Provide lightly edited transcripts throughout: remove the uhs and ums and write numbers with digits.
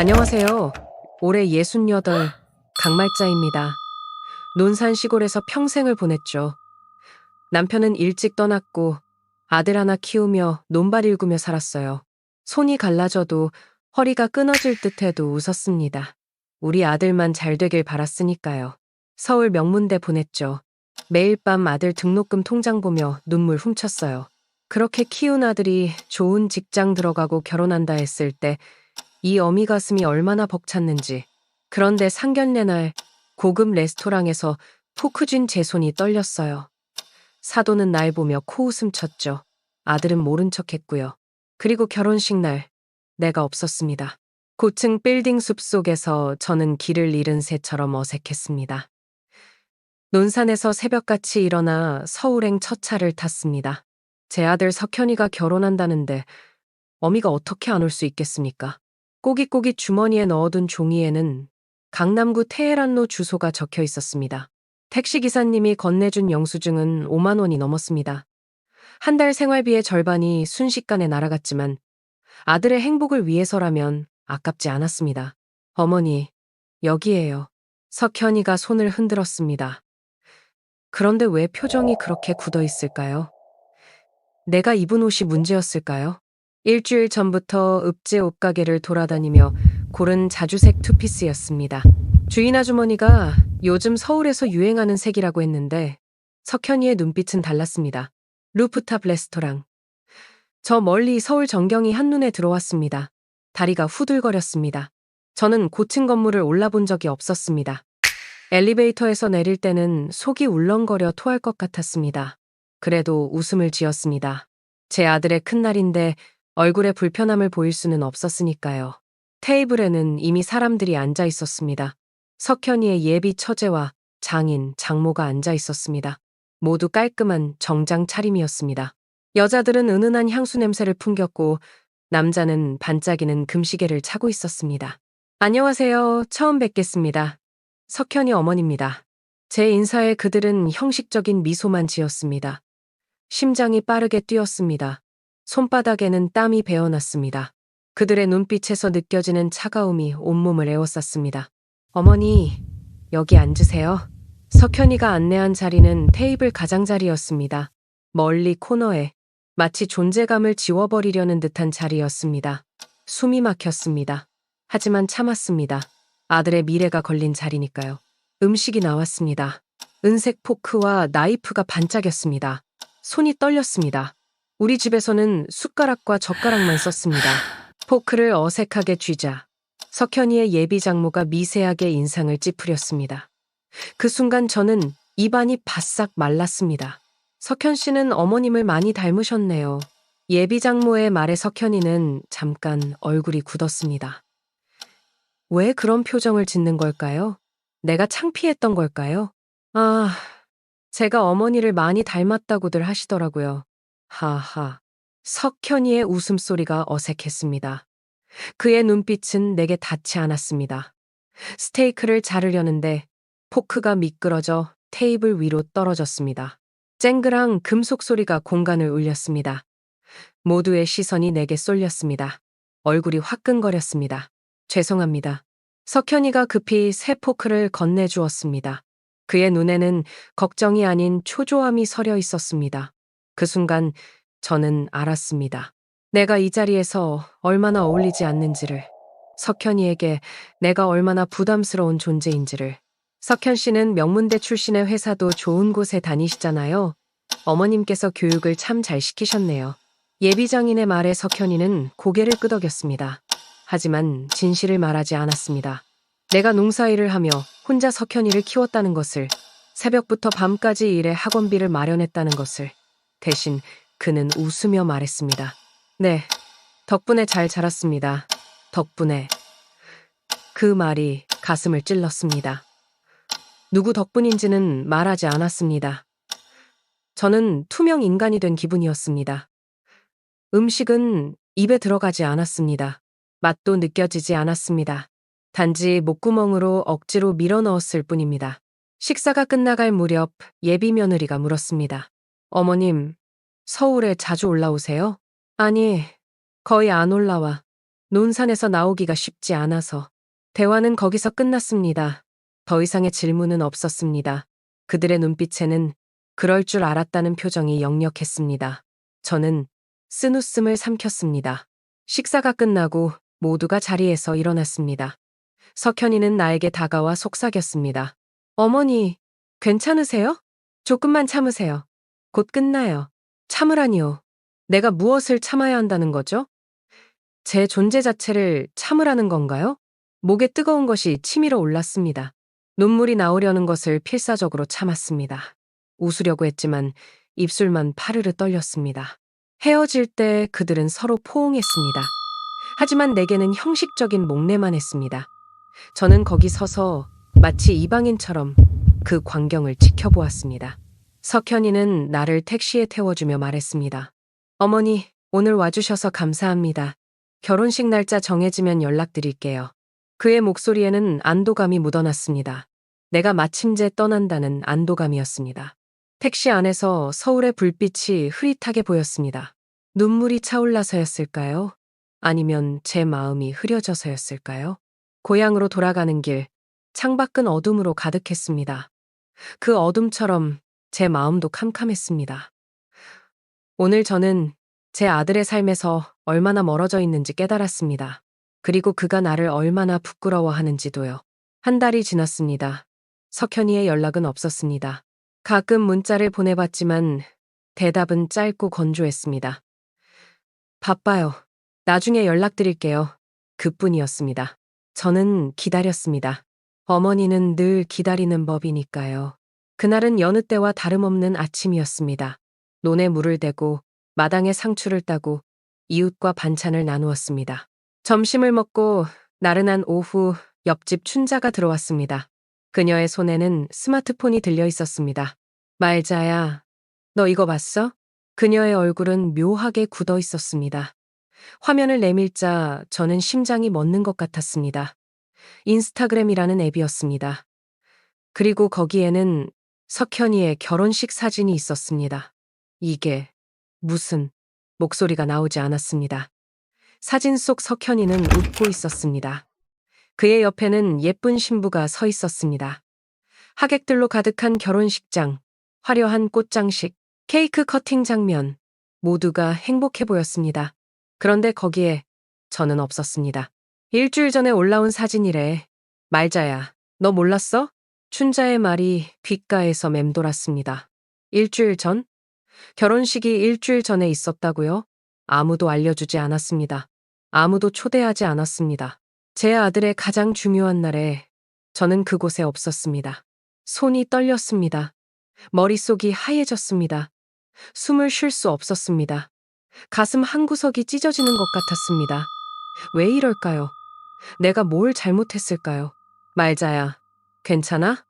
안녕하세요. 올해 68, 강말자입니다. 논산 시골에서 평생을 보냈죠. 남편은 일찍 떠났고 아들 하나 키우며 논밭 일구며 살았어요. 손이 갈라져도 허리가 끊어질 듯해도 웃었습니다. 우리 아들만 잘 되길 바랐으니까요. 서울 명문대 보냈죠. 매일 밤 아들 등록금 통장 보며 눈물 훔쳤어요. 그렇게 키운 아들이 좋은 직장 들어가고 결혼한다 했을 때 이 어미 가슴이 얼마나 벅찼는지. 그런데 상견례 날 고급 레스토랑에서 포크 쥔 제 손이 떨렸어요. 사돈은 날 보며 코웃음 쳤죠. 아들은 모른 척 했고요. 그리고 결혼식 날 내가 없었습니다. 고층 빌딩 숲속에서 저는 길을 잃은 새처럼 어색했습니다. 논산에서 새벽같이 일어나 서울행 첫 차를 탔습니다. 제 아들 석현이가 결혼한다는데 어미가 어떻게 안 올 수 있겠습니까? 꼬깃꼬깃 주머니에 넣어둔 종이에는 강남구 테헤란로 주소가 적혀 있었습니다. 택시기사님이 건네준 영수증은 5만 원이 넘었습니다. 한 달 생활비의 절반이 순식간에 날아갔지만 아들의 행복을 위해서라면 아깝지 않았습니다. 어머니, 여기에요. 석현이가 손을 흔들었습니다. 그런데 왜 표정이 그렇게 굳어 있을까요? 내가 입은 옷이 문제였을까요? 일주일 전부터 읍제 옷가게를 돌아다니며 고른 자주색 투피스였습니다. 주인 아주머니가 요즘 서울에서 유행하는 색이라고 했는데 석현이의 눈빛은 달랐습니다. 루프탑 레스토랑. 저 멀리 서울 전경이 한눈에 들어왔습니다. 다리가 후들거렸습니다. 저는 고층 건물을 올라본 적이 없었습니다. 엘리베이터에서 내릴 때는 속이 울렁거려 토할 것 같았습니다. 그래도 웃음을 지었습니다. 제 아들의 큰날인데 얼굴에 불편함을 보일 수는 없었으니까요. 테이블에는 이미 사람들이 앉아 있었습니다. 석현이의 예비 처제와 장인, 장모가 앉아 있었습니다. 모두 깔끔한 정장 차림이었습니다. 여자들은 은은한 향수 냄새를 풍겼고 남자는 반짝이는 금시계를 차고 있었습니다. 안녕하세요. 처음 뵙겠습니다. 석현이 어머니입니다. 제 인사에 그들은 형식적인 미소만 지었습니다. 심장이 빠르게 뛰었습니다. 손바닥에는 땀이 배어났습니다. 그들의 눈빛에서 느껴지는 차가움이 온몸을 에워쌌습니다. 어머니, 여기 앉으세요. 석현이가 안내한 자리는 테이블 가장자리였습니다. 멀리 코너에 마치 존재감을 지워버리려는 듯한 자리였습니다. 숨이 막혔습니다. 하지만 참았습니다. 아들의 미래가 걸린 자리니까요. 음식이 나왔습니다. 은색 포크와 나이프가 반짝였습니다. 손이 떨렸습니다. 우리 집에서는 숟가락과 젓가락만 썼습니다. 포크를 어색하게 쥐자 석현이의 예비 장모가 미세하게 인상을 찌푸렸습니다. 그 순간 저는 입안이 바싹 말랐습니다. 석현 씨는 어머님을 많이 닮으셨네요. 예비 장모의 말에 석현이는 잠깐 얼굴이 굳었습니다. 왜 그런 표정을 짓는 걸까요? 내가 창피했던 걸까요? 아, 제가 어머니를 많이 닮았다고들 하시더라고요. 하하. 석현이의 웃음소리가 어색했습니다. 그의 눈빛은 내게 닿지 않았습니다. 스테이크를 자르려는데 포크가 미끄러져 테이블 위로 떨어졌습니다. 쨍그랑 금속 소리가 공간을 울렸습니다. 모두의 시선이 내게 쏠렸습니다. 얼굴이 화끈거렸습니다. 죄송합니다. 석현이가 급히 새 포크를 건네주었습니다. 그의 눈에는 걱정이 아닌 초조함이 서려 있었습니다. 그 순간 저는 알았습니다. 내가 이 자리에서 얼마나 어울리지 않는지를, 석현이에게 내가 얼마나 부담스러운 존재인지를. 석현 씨는 명문대 출신의 회사도 좋은 곳에 다니시잖아요. 어머님께서 교육을 참 잘 시키셨네요. 예비장인의 말에 석현이는 고개를 끄덕였습니다. 하지만 진실을 말하지 않았습니다. 내가 농사일을 하며 혼자 석현이를 키웠다는 것을, 새벽부터 밤까지 일해 학원비를 마련했다는 것을. 대신 그는 웃으며 말했습니다. 네, 덕분에 잘 자랐습니다. 덕분에. 그 말이 가슴을 찔렀습니다. 누구 덕분인지는 말하지 않았습니다. 저는 투명 인간이 된 기분이었습니다. 음식은 입에 들어가지 않았습니다. 맛도 느껴지지 않았습니다. 단지 목구멍으로 억지로 밀어 넣었을 뿐입니다. 식사가 끝나갈 무렵 예비 며느리가 물었습니다. 어머님, 서울에 자주 올라오세요? 아니, 거의 안 올라와. 논산에서 나오기가 쉽지 않아서. 대화는 거기서 끝났습니다. 더 이상의 질문은 없었습니다. 그들의 눈빛에는 그럴 줄 알았다는 표정이 역력했습니다. 저는 쓴웃음을 삼켰습니다. 식사가 끝나고 모두가 자리에서 일어났습니다. 석현이는 나에게 다가와 속삭였습니다. 어머니, 괜찮으세요? 조금만 참으세요. 곧 끝나요. 참으라니요. 내가 무엇을 참아야 한다는 거죠? 제 존재 자체를 참으라는 건가요? 목에 뜨거운 것이 치밀어 올랐습니다. 눈물이 나오려는 것을 필사적으로 참았습니다. 웃으려고 했지만 입술만 파르르 떨렸습니다. 헤어질 때 그들은 서로 포옹했습니다. 하지만 내게는 형식적인 목례만 했습니다. 저는 거기 서서 마치 이방인처럼 그 광경을 지켜보았습니다. 석현이는 나를 택시에 태워주며 말했습니다. 어머니, 오늘 와주셔서 감사합니다. 결혼식 날짜 정해지면 연락드릴게요. 그의 목소리에는 안도감이 묻어났습니다. 내가 마침내 떠난다는 안도감이었습니다. 택시 안에서 서울의 불빛이 흐릿하게 보였습니다. 눈물이 차올라서였을까요? 아니면 제 마음이 흐려져서였을까요? 고향으로 돌아가는 길, 창밖은 어둠으로 가득했습니다. 그 어둠처럼 제 마음도 캄캄했습니다. 오늘 저는 제 아들의 삶에서 얼마나 멀어져 있는지 깨달았습니다. 그리고 그가 나를 얼마나 부끄러워하는지도요. 한 달이 지났습니다. 석현이의 연락은 없었습니다. 가끔 문자를 보내봤지만 대답은 짧고 건조했습니다. 바빠요. 나중에 연락드릴게요. 그뿐이었습니다. 저는 기다렸습니다. 어머니는 늘 기다리는 법이니까요. 그날은 여느 때와 다름없는 아침이었습니다. 논에 물을 대고 마당에 상추를 따고 이웃과 반찬을 나누었습니다. 점심을 먹고 나른한 오후 옆집 춘자가 들어왔습니다. 그녀의 손에는 스마트폰이 들려 있었습니다. 말자야, 너 이거 봤어? 그녀의 얼굴은 묘하게 굳어 있었습니다. 화면을 내밀자 저는 심장이 멎는 것 같았습니다. 인스타그램이라는 앱이었습니다. 그리고 거기에는 석현이의 결혼식 사진이 있었습니다. 이게 무슨 목소리가 나오지 않았습니다. 사진 속 석현이는 웃고 있었습니다. 그의 옆에는 예쁜 신부가 서 있었습니다. 하객들로 가득한 결혼식장, 화려한 꽃장식, 케이크 커팅 장면, 모두가 행복해 보였습니다. 그런데 거기에 저는 없었습니다. 일주일 전에 올라온 사진이래. 말자야, 너 몰랐어? 춘자의 말이 귓가에서 맴돌았습니다. 일주일 전? 결혼식이 일주일 전에 있었다고요? 아무도 알려주지 않았습니다. 아무도 초대하지 않았습니다. 제 아들의 가장 중요한 날에 저는 그곳에 없었습니다. 손이 떨렸습니다. 머릿속이 하얘졌습니다. 숨을 쉴 수 없었습니다. 가슴 한구석이 찢어지는 것 같았습니다. 왜 이럴까요? 내가 뭘 잘못했을까요? 말자야, 괜찮아?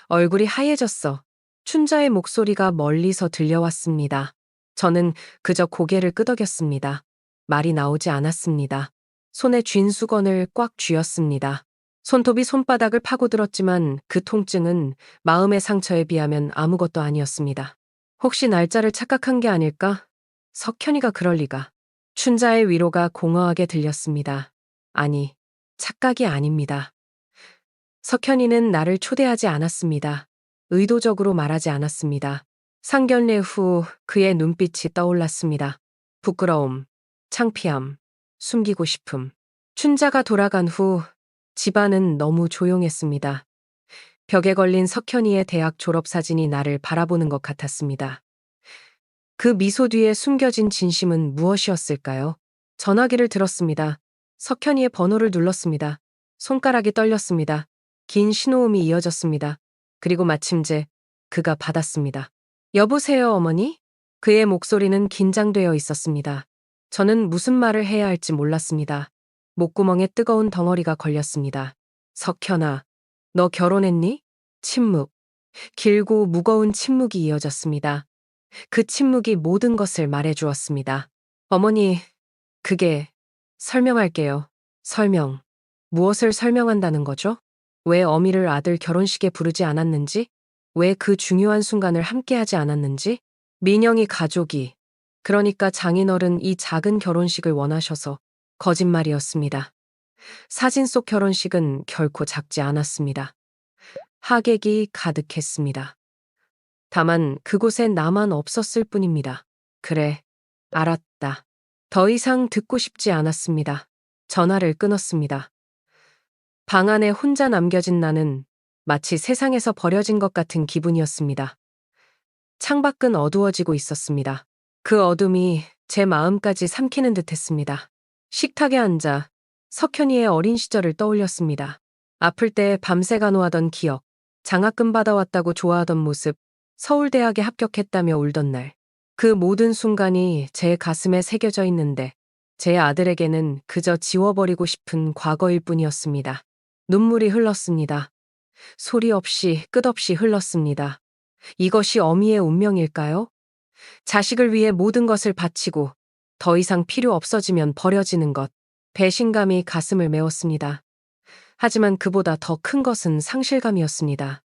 얼굴이 하얘졌어. 춘자의 목소리가 멀리서 들려왔습니다. 저는 그저 고개를 끄덕였습니다. 말이 나오지 않았습니다. 손에 쥔 수건을 꽉 쥐었습니다. 손톱이 손바닥을 파고들었지만 그 통증은 마음의 상처에 비하면 아무것도 아니었습니다. 혹시 날짜를 착각한 게 아닐까? 석현이가 그럴 리가. 춘자의 위로가 공허하게 들렸습니다. 아니, 착각이 아닙니다. 석현이는 나를 초대하지 않았습니다. 의도적으로 말하지 않았습니다. 상견례 후 그의 눈빛이 떠올랐습니다. 부끄러움, 창피함, 숨기고 싶음. 춘자가 돌아간 후 집안은 너무 조용했습니다. 벽에 걸린 석현이의 대학 졸업사진이 나를 바라보는 것 같았습니다. 그 미소 뒤에 숨겨진 진심은 무엇이었을까요? 전화기를 들었습니다. 석현이의 번호를 눌렀습니다. 손가락이 떨렸습니다. 긴 신호음이 이어졌습니다. 그리고 마침내 그가 받았습니다. 여보세요, 어머니? 그의 목소리는 긴장되어 있었습니다. 저는 무슨 말을 해야 할지 몰랐습니다. 목구멍에 뜨거운 덩어리가 걸렸습니다. 석현아, 너 결혼했니? 침묵. 길고 무거운 침묵이 이어졌습니다. 그 침묵이 모든 것을 말해주었습니다. 어머니, 그게 설명할게요. 설명. 무엇을 설명한다는 거죠? 왜 어미를 아들 결혼식에 부르지 않았는지? 왜 그 중요한 순간을 함께하지 않았는지? 민영이 가족이, 그러니까 장인어른 이 작은 결혼식을 원하셔서 거짓말이었습니다. 사진 속 결혼식은 결코 작지 않았습니다. 하객이 가득했습니다. 다만 그곳에 나만 없었을 뿐입니다. 그래, 알았다. 더 이상 듣고 싶지 않았습니다. 전화를 끊었습니다. 방 안에 혼자 남겨진 나는 마치 세상에서 버려진 것 같은 기분이었습니다. 창밖은 어두워지고 있었습니다. 그 어둠이 제 마음까지 삼키는 듯 했습니다. 식탁에 앉아 석현이의 어린 시절을 떠올렸습니다. 아플 때 밤새 간호하던 기억, 장학금 받아왔다고 좋아하던 모습, 서울대학에 합격했다며 울던 날. 그 모든 순간이 제 가슴에 새겨져 있는데 제 아들에게는 그저 지워버리고 싶은 과거일 뿐이었습니다. 눈물이 흘렀습니다. 소리 없이 끝없이 흘렀습니다. 이것이 어미의 운명일까요? 자식을 위해 모든 것을 바치고 더 이상 필요 없어지면 버려지는 것. 배신감이 가슴을 메웠습니다. 하지만 그보다 더 큰 것은 상실감이었습니다.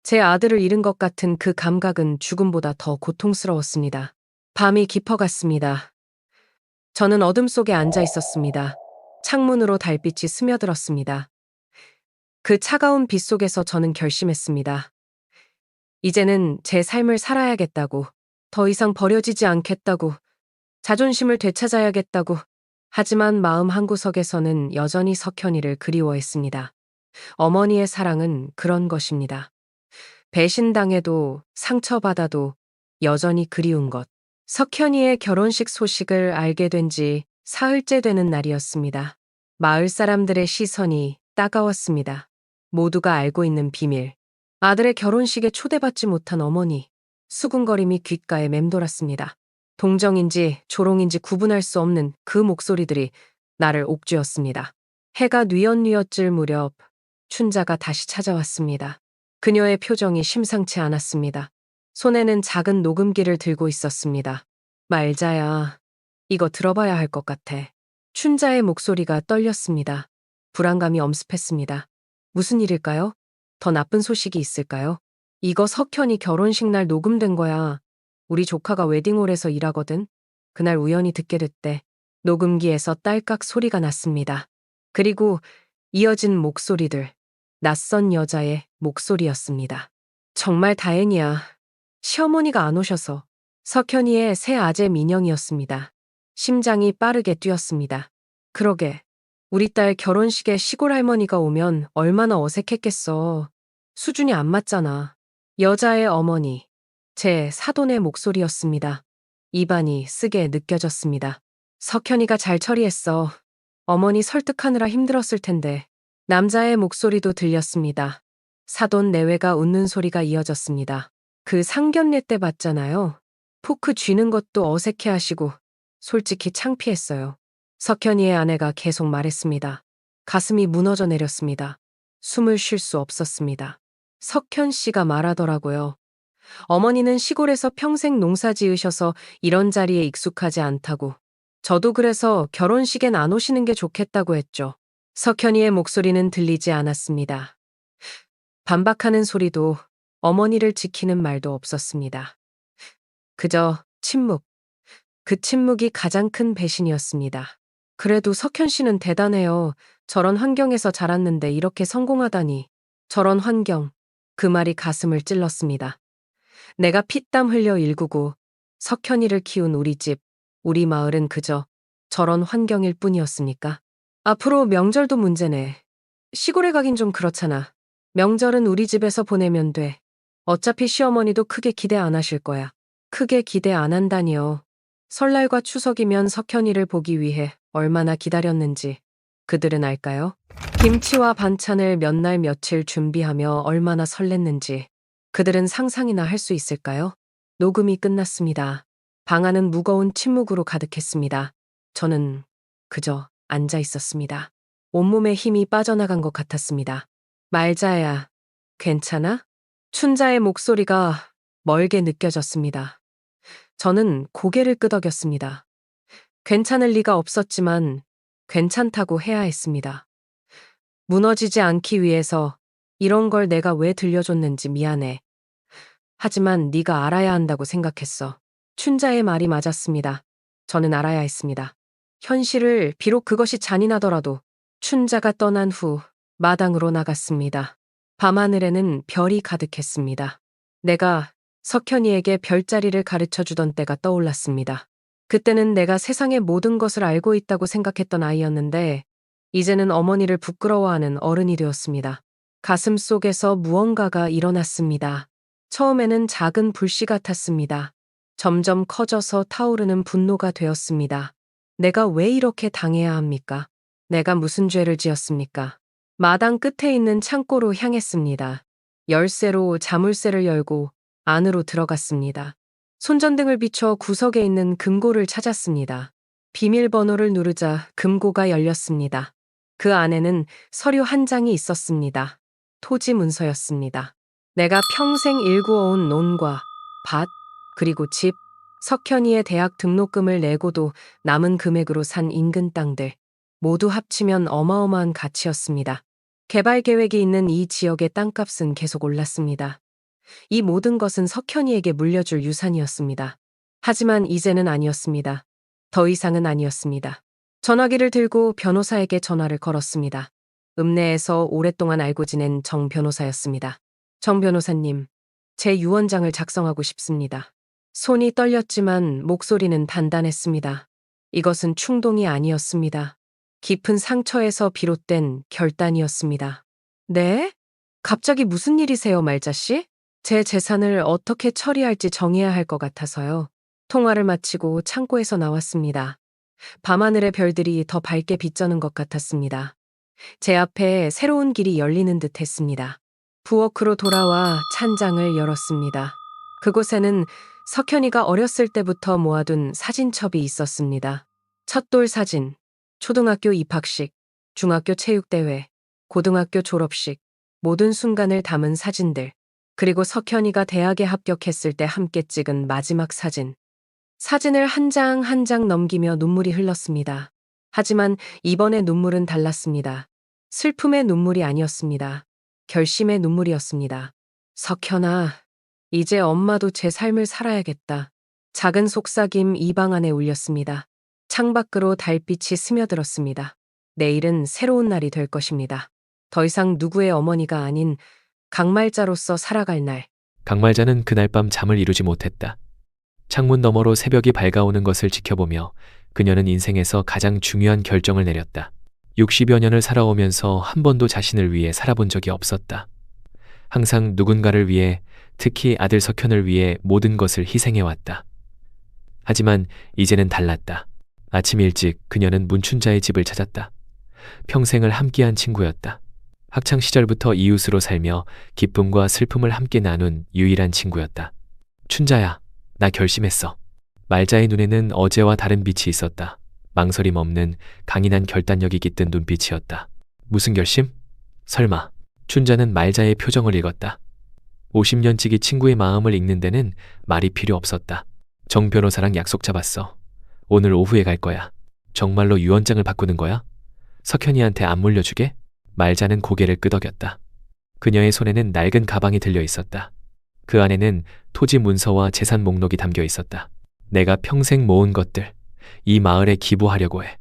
제 아들을 잃은 것 같은 그 감각은 죽음보다 더 고통스러웠습니다. 밤이 깊어갔습니다. 저는 어둠 속에 앉아 있었습니다. 창문으로 달빛이 스며들었습니다. 그 차가운 빛 속에서 저는 결심했습니다. 이제는 제 삶을 살아야겠다고, 더 이상 버려지지 않겠다고, 자존심을 되찾아야겠다고. 하지만 마음 한구석에서는 여전히 석현이를 그리워했습니다. 어머니의 사랑은 그런 것입니다. 배신당해도 상처받아도 여전히 그리운 것. 석현이의 결혼식 소식을 알게 된 지 사흘째 되는 날이었습니다. 마을 사람들의 시선이 따가웠습니다. 모두가 알고 있는 비밀. 아들의 결혼식에 초대받지 못한 어머니. 수군거림이 귓가에 맴돌았습니다. 동정인지 조롱인지 구분할 수 없는 그 목소리들이 나를 옥죄었습니다. 해가 뉘엿뉘엿질 무렵 춘자가 다시 찾아왔습니다. 그녀의 표정이 심상치 않았습니다. 손에는 작은 녹음기를 들고 있었습니다. 말자야, 이거 들어봐야 할 것 같아. 춘자의 목소리가 떨렸습니다. 불안감이 엄습했습니다. 무슨 일일까요? 더 나쁜 소식이 있을까요? 이거 석현이 결혼식 날 녹음된 거야. 우리 조카가 웨딩홀에서 일하거든. 그날 우연히 듣게 됐대. 녹음기에서 딸깍 소리가 났습니다. 그리고 이어진 목소리들. 낯선 여자의 목소리였습니다. 정말 다행이야. 시어머니가 안 오셔서. 석현이의 새 아재 민영이었습니다. 심장이 빠르게 뛰었습니다. 그러게. 우리 딸 결혼식에 시골 할머니가 오면 얼마나 어색했겠어. 수준이 안 맞잖아. 여자의 어머니. 제 사돈의 목소리였습니다. 입안이 쓰게 느껴졌습니다. 석현이가 잘 처리했어. 어머니 설득하느라 힘들었을 텐데. 남자의 목소리도 들렸습니다. 사돈 내외가 웃는 소리가 이어졌습니다. 그 상견례 때 봤잖아요. 포크 쥐는 것도 어색해하시고 솔직히 창피했어요. 석현이의 아내가 계속 말했습니다. 가슴이 무너져 내렸습니다. 숨을 쉴 수 없었습니다. 석현 씨가 말하더라고요. 어머니는 시골에서 평생 농사 지으셔서 이런 자리에 익숙하지 않다고. 저도 그래서 결혼식엔 안 오시는 게 좋겠다고 했죠. 석현이의 목소리는 들리지 않았습니다. 반박하는 소리도 어머니를 지키는 말도 없었습니다. 그저 침묵. 그 침묵이 가장 큰 배신이었습니다. 그래도 석현 씨는 대단해요. 저런 환경에서 자랐는데 이렇게 성공하다니. 저런 환경. 그 말이 가슴을 찔렀습니다. 내가 피땀 흘려 일구고 석현이를 키운 우리 집, 우리 마을은 그저 저런 환경일 뿐이었습니까? 앞으로 명절도 문제네. 시골에 가긴 좀 그렇잖아. 명절은 우리 집에서 보내면 돼. 어차피 시어머니도 크게 기대 안 하실 거야. 크게 기대 안 한다니요. 설날과 추석이면 석현이를 보기 위해 얼마나 기다렸는지 그들은 알까요? 김치와 반찬을 몇 날 며칠 준비하며 얼마나 설렜는지 그들은 상상이나 할 수 있을까요? 녹음이 끝났습니다. 방 안은 무거운 침묵으로 가득했습니다. 저는 그저 앉아 있었습니다. 온몸에 힘이 빠져나간 것 같았습니다. 말자야, 괜찮아? 춘자의 목소리가 멀게 느껴졌습니다. 저는 고개를 끄덕였습니다. 괜찮을 리가 없었지만 괜찮다고 해야 했습니다. 무너지지 않기 위해서 이런 걸 내가 왜 들려줬는지 미안해. 하지만 네가 알아야 한다고 생각했어. 춘자의 말이 맞았습니다. 저는 알아야 했습니다. 현실을 비록 그것이 잔인하더라도 춘자가 떠난 후 마당으로 나갔습니다. 밤하늘에는 별이 가득했습니다. 내가 석현이에게 별자리를 가르쳐 주던 때가 떠올랐습니다. 그때는 내가 세상의 모든 것을 알고 있다고 생각했던 아이였는데 이제는 어머니를 부끄러워하는 어른이 되었습니다. 가슴 속에서 무언가가 일어났습니다. 처음에는 작은 불씨 같았습니다. 점점 커져서 타오르는 분노가 되었습니다. 내가 왜 이렇게 당해야 합니까? 내가 무슨 죄를 지었습니까? 마당 끝에 있는 창고로 향했습니다. 열쇠로 자물쇠를 열고 안으로 들어갔습니다. 손전등을 비춰 구석에 있는 금고를 찾았습니다. 비밀번호를 누르자 금고가 열렸습니다. 그 안에는 서류 한 장이 있었습니다. 토지 문서였습니다. 내가 평생 일구어온 논과 밭, 그리고 집, 석현이의 대학 등록금을 내고도 남은 금액으로 산 인근 땅들, 모두 합치면 어마어마한 가치였습니다. 개발 계획이 있는 이 지역의 땅값은 계속 올랐습니다. 이 모든 것은 석현이에게 물려줄 유산이었습니다. 하지만 이제는 아니었습니다. 더 이상은 아니었습니다. 전화기를 들고 변호사에게 전화를 걸었습니다. 읍내에서 오랫동안 알고 지낸 정 변호사였습니다. 정 변호사님, 제 유언장을 작성하고 싶습니다. 손이 떨렸지만 목소리는 단단했습니다. 이것은 충동이 아니었습니다. 깊은 상처에서 비롯된 결단이었습니다. 네? 갑자기 무슨 일이세요, 말자씨? 제 재산을 어떻게 처리할지 정해야 할 것 같아서요. 통화를 마치고 창고에서 나왔습니다. 밤하늘의 별들이 더 밝게 비쩌는 것 같았습니다. 제 앞에 새로운 길이 열리는 듯 했습니다. 부엌으로 돌아와 찬장을 열었습니다. 그곳에는 석현이가 어렸을 때부터 모아둔 사진첩이 있었습니다. 첫돌 사진, 초등학교 입학식, 중학교 체육대회, 고등학교 졸업식, 모든 순간을 담은 사진들, 그리고 석현이가 대학에 합격했을 때 함께 찍은 마지막 사진. 사진을 한 장 한 장 넘기며 눈물이 흘렀습니다. 하지만 이번에 눈물은 달랐습니다. 슬픔의 눈물이 아니었습니다. 결심의 눈물이었습니다. 석현아, 이제 엄마도 제 삶을 살아야겠다. 작은 속삭임 이 방 안에 울렸습니다. 창밖으로 달빛이 스며들었습니다. 내일은 새로운 날이 될 것입니다. 더 이상 누구의 어머니가 아닌 강말자로서 살아갈 날. 강말자는 그날 밤 잠을 이루지 못했다. 창문 너머로 새벽이 밝아오는 것을 지켜보며 그녀는 인생에서 가장 중요한 결정을 내렸다. 60여 년을 살아오면서 한 번도 자신을 위해 살아본 적이 없었다. 항상 누군가를 위해, 특히 아들 석현을 위해 모든 것을 희생해왔다. 하지만 이제는 달랐다. 아침 일찍 그녀는 문춘자의 집을 찾았다. 평생을 함께한 친구였다. 학창 시절부터 이웃으로 살며 기쁨과 슬픔을 함께 나눈 유일한 친구였다. 춘자야, 나 결심했어. 말자의 눈에는 어제와 다른 빛이 있었다. 망설임 없는 강인한 결단력이 깃든 눈빛이었다. 무슨 결심? 설마. 춘자는 말자의 표정을 읽었다. 50년지기 친구의 마음을 읽는 데는 말이 필요 없었다. 정 변호사랑 약속 잡았어. 오늘 오후에 갈 거야. 정말로 유언장을 바꾸는 거야? 석현이한테 안 물려주게? 말자는 고개를 끄덕였다. 그녀의 손에는 낡은 가방이 들려 있었다. 그 안에는 토지 문서와 재산 목록이 담겨 있었다. 내가 평생 모은 것들, 이 마을에 기부하려고 해.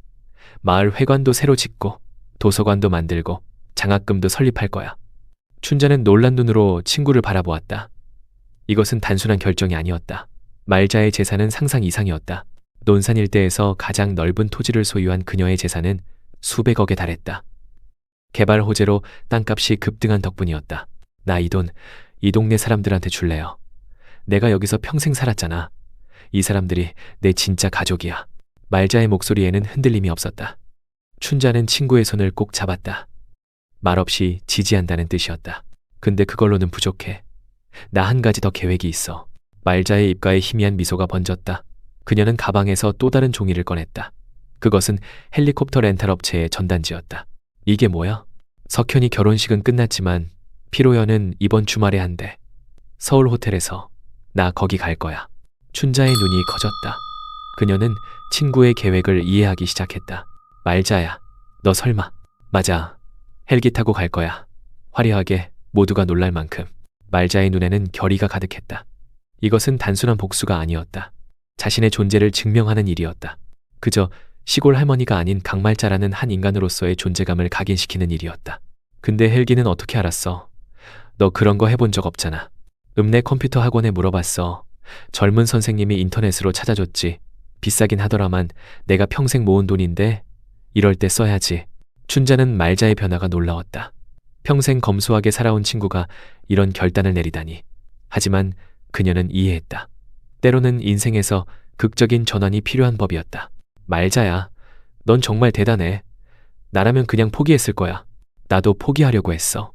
마을 회관도 새로 짓고, 도서관도 만들고, 장학금도 설립할 거야. 춘자는 놀란 눈으로 친구를 바라보았다. 이것은 단순한 결정이 아니었다. 말자의 재산은 상상 이상이었다. 논산 일대에서 가장 넓은 토지를 소유한 그녀의 재산은 수백억에 달했다. 개발 호재로 땅값이 급등한 덕분이었다. 나 이 돈, 이 동네 사람들한테 줄래요. 내가 여기서 평생 살았잖아. 이 사람들이 내 진짜 가족이야. 말자의 목소리에는 흔들림이 없었다. 춘자는 친구의 손을 꼭 잡았다. 말없이 지지한다는 뜻이었다. 근데 그걸로는 부족해. 나 한 가지 더 계획이 있어. 말자의 입가에 희미한 미소가 번졌다. 그녀는 가방에서 또 다른 종이를 꺼냈다. 그것은 헬리콥터 렌탈 업체의 전단지였다. 이게 뭐야? 석현이 결혼식은 끝났지만 피로연은 이번 주말에 한대. 서울 호텔에서. 나 거기 갈 거야. 춘자의 눈이 커졌다. 그녀는 친구의 계획을 이해하기 시작했다. 말자야, 너 설마. 맞아. 헬기 타고 갈 거야. 화려하게 모두가 놀랄 만큼. 말자의 눈에는 결의가 가득했다. 이것은 단순한 복수가 아니었다. 자신의 존재를 증명하는 일이었다. 그저 시골 할머니가 아닌 강말자라는 한 인간으로서의 존재감을 각인시키는 일이었다. 근데 헬기는 어떻게 알았어? 너 그런 거 해본 적 없잖아. 읍내 컴퓨터 학원에 물어봤어. 젊은 선생님이 인터넷으로 찾아줬지. 비싸긴 하더라만 내가 평생 모은 돈인데 이럴 때 써야지. 춘자는 말자의 변화가 놀라웠다. 평생 검소하게 살아온 친구가 이런 결단을 내리다니. 하지만 그녀는 이해했다. 때로는 인생에서 극적인 전환이 필요한 법이었다. 말자야, 넌 정말 대단해. 나라면 그냥 포기했을 거야. 나도 포기하려고 했어.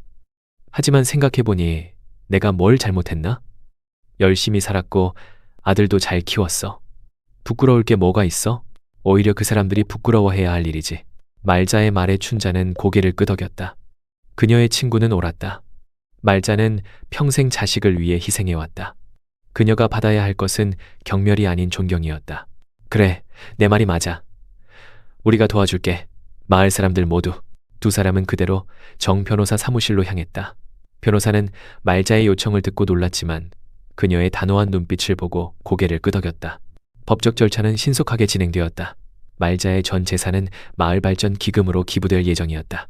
하지만 생각해보니 내가 뭘 잘못했나? 열심히 살았고 아들도 잘 키웠어. 부끄러울 게 뭐가 있어? 오히려 그 사람들이 부끄러워해야 할 일이지. 말자의 말에 춘자는 고개를 끄덕였다. 그녀의 친구는 옳았다. 말자는 평생 자식을 위해 희생해왔다. 그녀가 받아야 할 것은 경멸이 아닌 존경이었다. 그래, 내 말이 맞아. 우리가 도와줄게. 마을 사람들 모두. 두 사람은 그대로 정 변호사 사무실로 향했다. 변호사는 말자의 요청을 듣고 놀랐지만 그녀의 단호한 눈빛을 보고 고개를 끄덕였다. 법적 절차는 신속하게 진행되었다. 말자의 전 재산은 마을 발전 기금으로 기부될 예정이었다.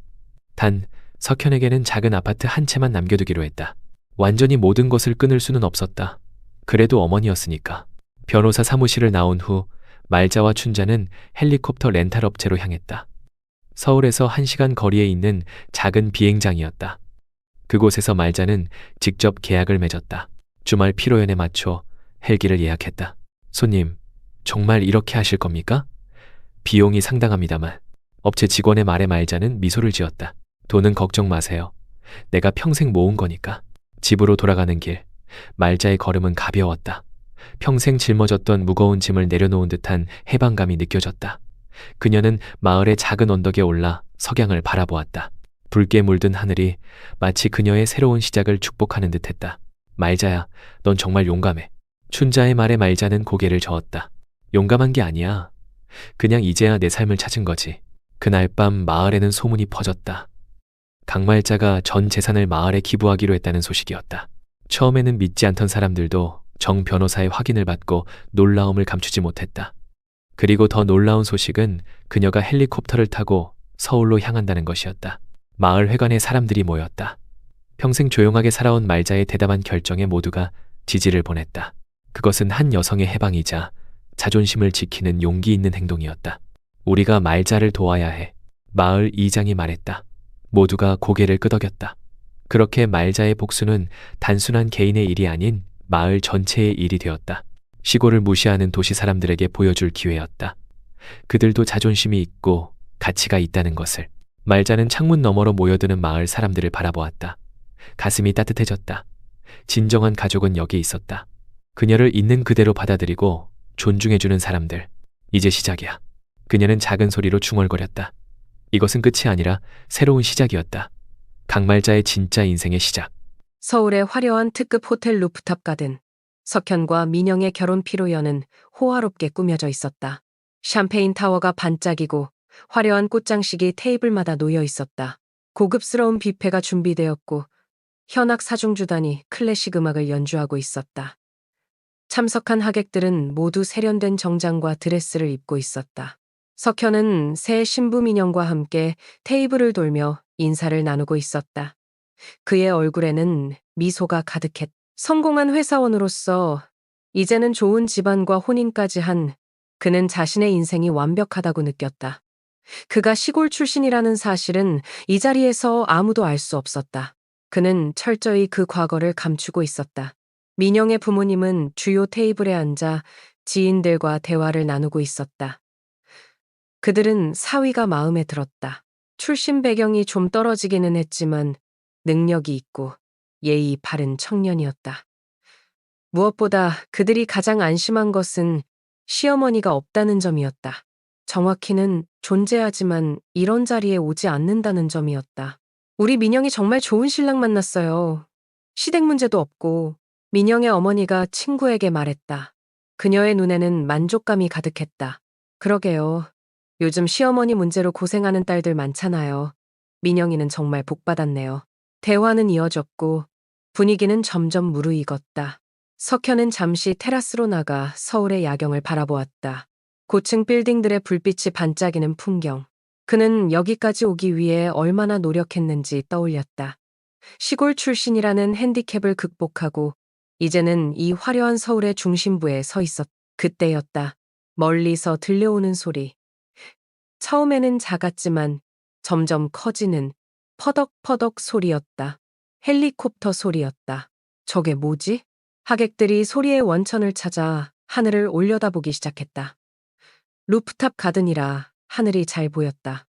단 석현에게는 작은 아파트 한 채만 남겨두기로 했다. 완전히 모든 것을 끊을 수는 없었다. 그래도 어머니였으니까. 변호사 사무실을 나온 후 말자와 춘자는 헬리콥터 렌탈 업체로 향했다. 서울에서 1시간 거리에 있는 작은 비행장이었다. 그곳에서 말자는 직접 계약을 맺었다. 주말 피로연에 맞춰 헬기를 예약했다. 손님, 정말 이렇게 하실 겁니까? 비용이 상당합니다만. 업체 직원의 말에 말자는 미소를 지었다. 돈은 걱정 마세요. 내가 평생 모은 거니까. 집으로 돌아가는 길, 말자의 걸음은 가벼웠다. 평생 짊어졌던 무거운 짐을 내려놓은 듯한 해방감이 느껴졌다. 그녀는 마을의 작은 언덕에 올라 석양을 바라보았다. 붉게 물든 하늘이 마치 그녀의 새로운 시작을 축복하는 듯했다. 말자야, 넌 정말 용감해. 춘자의 말에 말자는 고개를 저었다. 용감한 게 아니야. 그냥 이제야 내 삶을 찾은 거지. 그날 밤 마을에는 소문이 퍼졌다. 강말자가 전 재산을 마을에 기부하기로 했다는 소식이었다. 처음에는 믿지 않던 사람들도 정 변호사의 확인을 받고 놀라움을 감추지 못했다. 그리고 더 놀라운 소식은 그녀가 헬리콥터를 타고 서울로 향한다는 것이었다. 마을 회관에 사람들이 모였다. 평생 조용하게 살아온 말자의 대담한 결정에 모두가 지지를 보냈다. 그것은 한 여성의 해방이자 자존심을 지키는 용기 있는 행동이었다. 우리가 말자를 도와야 해. 마을 이장이 말했다. 모두가 고개를 끄덕였다. 그렇게 말자의 복수는 단순한 개인의 일이 아닌 마을 전체의 일이 되었다. 시골을 무시하는 도시 사람들에게 보여줄 기회였다. 그들도 자존심이 있고 가치가 있다는 것을. 말자는 창문 너머로 모여드는 마을 사람들을 바라보았다. 가슴이 따뜻해졌다. 진정한 가족은 여기 있었다. 그녀를 있는 그대로 받아들이고 존중해주는 사람들. 이제 시작이야. 그녀는 작은 소리로 중얼거렸다. 이것은 끝이 아니라 새로운 시작이었다. 강말자의 진짜 인생의 시작. 서울의 화려한 특급 호텔 루프탑 가든. 석현과 민영의 결혼 피로연은 호화롭게 꾸며져 있었다. 샴페인 타워가 반짝이고 화려한 꽃장식이 테이블마다 놓여 있었다. 고급스러운 뷔페가 준비되었고 현악 사중주단이 클래식 음악을 연주하고 있었다. 참석한 하객들은 모두 세련된 정장과 드레스를 입고 있었다. 석현은 새 신부 민영과 함께 테이블을 돌며 인사를 나누고 있었다. 그의 얼굴에는 미소가 가득했다. 성공한 회사원으로서 이제는 좋은 집안과 혼인까지 한 그는 자신의 인생이 완벽하다고 느꼈다. 그가 시골 출신이라는 사실은 이 자리에서 아무도 알 수 없었다. 그는 철저히 그 과거를 감추고 있었다. 민영의 부모님은 주요 테이블에 앉아 지인들과 대화를 나누고 있었다. 그들은 사위가 마음에 들었다. 출신 배경이 좀 떨어지기는 했지만 능력이 있고 예의 바른 청년이었다. 무엇보다 그들이 가장 안심한 것은 시어머니가 없다는 점이었다. 정확히는 존재하지만 이런 자리에 오지 않는다는 점이었다. 우리 민영이 정말 좋은 신랑 만났어요. 시댁 문제도 없고. 민영의 어머니가 친구에게 말했다. 그녀의 눈에는 만족감이 가득했다. 그러게요. 요즘 시어머니 문제로 고생하는 딸들 많잖아요. 민영이는 정말 복받았네요. 대화는 이어졌고 분위기는 점점 무르익었다. 석현은 잠시 테라스로 나가 서울의 야경을 바라보았다. 고층 빌딩들의 불빛이 반짝이는 풍경. 그는 여기까지 오기 위해 얼마나 노력했는지 떠올렸다. 시골 출신이라는 핸디캡을 극복하고 이제는 이 화려한 서울의 중심부에 서 있었. 그때였다. 멀리서 들려오는 소리. 처음에는 작았지만 점점 커지는 퍼덕퍼덕 소리였다. 헬리콥터 소리였다. 저게 뭐지? 하객들이 소리의 원천을 찾아 하늘을 올려다보기 시작했다. 루프탑 가든이라 하늘이 잘 보였다.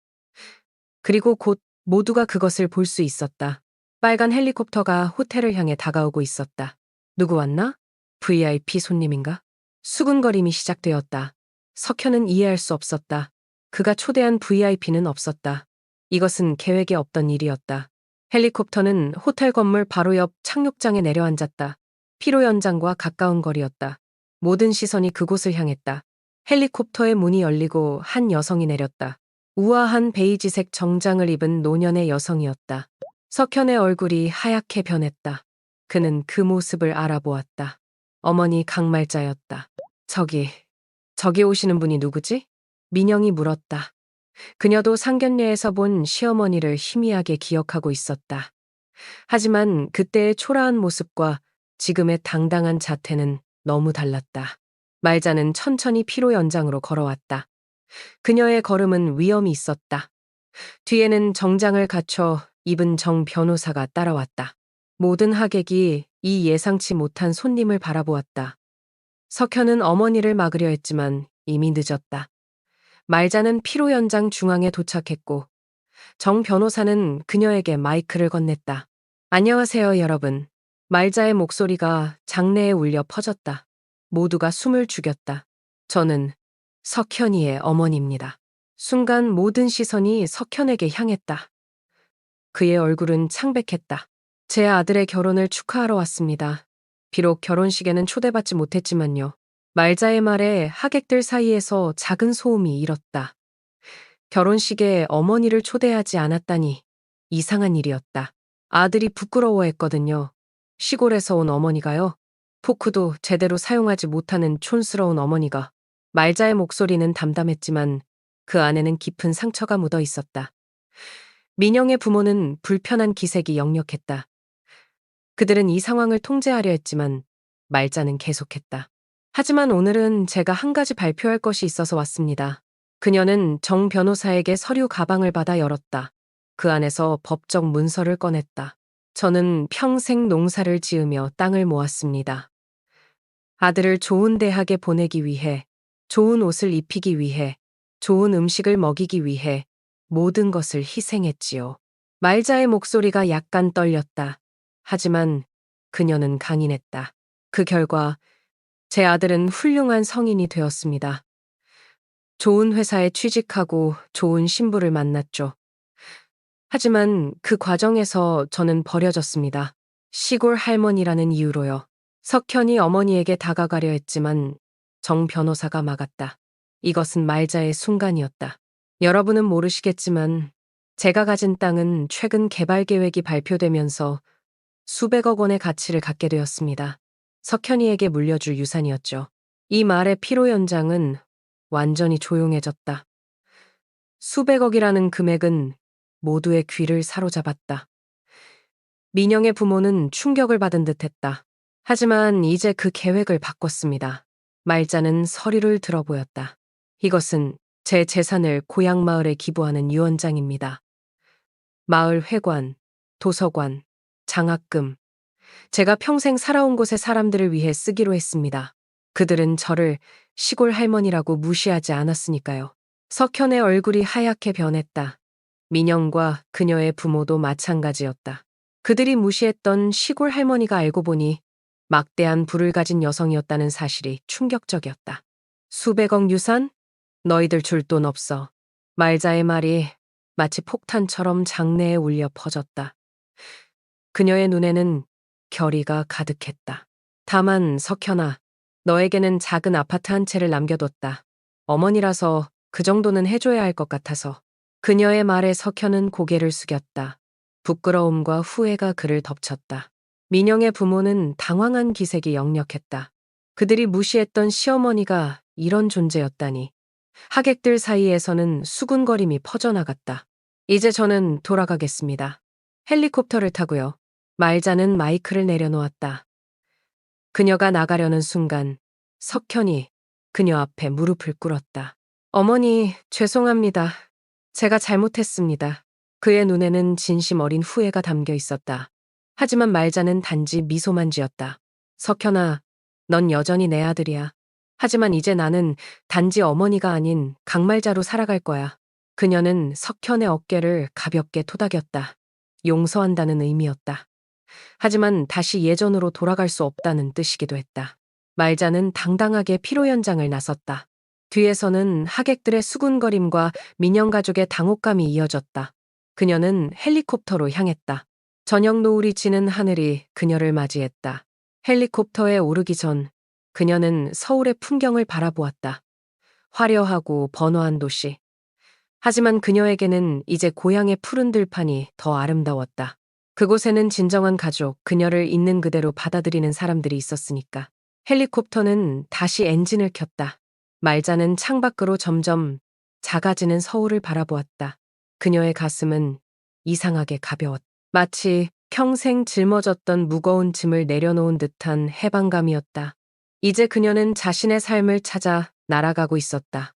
그리고 곧 모두가 그것을 볼 수 있었다. 빨간 헬리콥터가 호텔을 향해 다가오고 있었다. 누구 왔나? VIP 손님인가? 수군거림이 시작되었다. 석현은 이해할 수 없었다. 그가 초대한 VIP는 없었다. 이것은 계획에 없던 일이었다. 헬리콥터는 호텔 건물 바로 옆 착륙장에 내려앉았다. 피로 연장과 가까운 거리였다. 모든 시선이 그곳을 향했다. 헬리콥터의 문이 열리고 한 여성이 내렸다. 우아한 베이지색 정장을 입은 노년의 여성이었다. 석현의 얼굴이 하얗게 변했다. 그는 그 모습을 알아보았다. 어머니 강말자였다. 저기 오시는 분이 누구지? 민영이 물었다. 그녀도 상견례에서 본 시어머니를 희미하게 기억하고 있었다. 하지만 그때의 초라한 모습과 지금의 당당한 자태는 너무 달랐다. 말자는 천천히 피로 연장으로 걸어왔다. 그녀의 걸음은 위엄이 있었다. 뒤에는 정장을 갖춰 입은 정 변호사가 따라왔다. 모든 하객이 이 예상치 못한 손님을 바라보았다. 석현은 어머니를 막으려 했지만 이미 늦었다. 말자는 피로 연장 중앙에 도착했고 정 변호사는 그녀에게 마이크를 건넸다. 안녕하세요, 여러분. 말자의 목소리가 장내에 울려 퍼졌다. 모두가 숨을 죽였다. 저는 석현이의 어머니입니다. 순간 모든 시선이 석현에게 향했다. 그의 얼굴은 창백했다. 제 아들의 결혼을 축하하러 왔습니다. 비록 결혼식에는 초대받지 못했지만요. 말자의 말에 하객들 사이에서 작은 소음이 일었다. 결혼식에 어머니를 초대하지 않았다니 이상한 일이었다. 아들이 부끄러워했거든요. 시골에서 온 어머니가요. 포크도 제대로 사용하지 못하는 촌스러운 어머니가. 말자의 목소리는 담담했지만 그 안에는 깊은 상처가 묻어 있었다. 민영의 부모는 불편한 기색이 역력했다. 그들은 이 상황을 통제하려 했지만 말자는 계속했다. 하지만 오늘은 제가 한 가지 발표할 것이 있어서 왔습니다. 그녀는 정 변호사에게 서류 가방을 받아 열었다. 그 안에서 법적 문서를 꺼냈다. 저는 평생 농사를 지으며 땅을 모았습니다. 아들을 좋은 대학에 보내기 위해, 좋은 옷을 입히기 위해, 좋은 음식을 먹이기 위해 모든 것을 희생했지요. 말자의 목소리가 약간 떨렸다. 하지만 그녀는 강인했다. 그 결과 제 아들은 훌륭한 성인이 되었습니다. 좋은 회사에 취직하고 좋은 신부를 만났죠. 하지만 그 과정에서 저는 버려졌습니다. 시골 할머니라는 이유로요. 석현이 어머니에게 다가가려 했지만 정 변호사가 막았다. 이것은 말자의 순간이었다. 여러분은 모르시겠지만 제가 가진 땅은 최근 개발 계획이 발표되면서 수백억 원의 가치를 갖게 되었습니다. 석현이에게 물려줄 유산이었죠. 이 말의 피로 연장은 완전히 조용해졌다. 수백억이라는 금액은 모두의 귀를 사로잡았다. 민영의 부모는 충격을 받은 듯했다. 하지만 이제 그 계획을 바꿨습니다. 말자는 서류를 들어보였다. 이것은 제 재산을 고향 마을에 기부하는 유언장입니다. 마을 회관, 도서관, 장학금. 제가 평생 살아온 곳의 사람들을 위해 쓰기로 했습니다. 그들은 저를 시골 할머니라고 무시하지 않았으니까요. 석현의 얼굴이 하얗게 변했다. 민영과 그녀의 부모도 마찬가지였다. 그들이 무시했던 시골 할머니가 알고 보니 막대한 부를 가진 여성이었다는 사실이 충격적이었다. 수백억 유산? 너희들 줄 돈 없어. 말자의 말이 마치 폭탄처럼 장내에 울려 퍼졌다. 그녀의 눈에는 결의가 가득했다. 다만 석현아, 너에게는 작은 아파트 한 채를 남겨뒀다. 어머니라서 그 정도는 해줘야 할 것 같아서. 그녀의 말에 석현은 고개를 숙였다. 부끄러움과 후회가 그를 덮쳤다. 민영의 부모는 당황한 기색이 역력했다. 그들이 무시했던 시어머니가 이런 존재였다니. 하객들 사이에서는 수군거림이 퍼져나갔다. 이제 저는 돌아가겠습니다. 헬리콥터를 타고요. 말자는 마이크를 내려놓았다. 그녀가 나가려는 순간 석현이 그녀 앞에 무릎을 꿇었다. 어머니, 죄송합니다. 제가 잘못했습니다. 그의 눈에는 진심 어린 후회가 담겨 있었다. 하지만 말자는 단지 미소만 지었다. 석현아, 넌 여전히 내 아들이야. 하지만 이제 나는 단지 어머니가 아닌 강말자로 살아갈 거야. 그녀는 석현의 어깨를 가볍게 토닥였다. 용서한다는 의미였다. 하지만 다시 예전으로 돌아갈 수 없다는 뜻이기도 했다. 말자는 당당하게 피로 현장을 나섰다. 뒤에서는 하객들의 수군거림과 민영 가족의 당혹감이 이어졌다. 그녀는 헬리콥터로 향했다. 저녁 노을이 지는 하늘이 그녀를 맞이했다. 헬리콥터에 오르기 전 그녀는 서울의 풍경을 바라보았다. 화려하고 번화한 도시. 하지만 그녀에게는 이제 고향의 푸른 들판이 더 아름다웠다. 그곳에는 진정한 가족, 그녀를 있는 그대로 받아들이는 사람들이 있었으니까. 헬리콥터는 다시 엔진을 켰다. 말자는 창밖으로 점점 작아지는 서울을 바라보았다. 그녀의 가슴은 이상하게 가벼웠다. 마치 평생 짊어졌던 무거운 짐을 내려놓은 듯한 해방감이었다. 이제 그녀는 자신의 삶을 찾아 날아가고 있었다.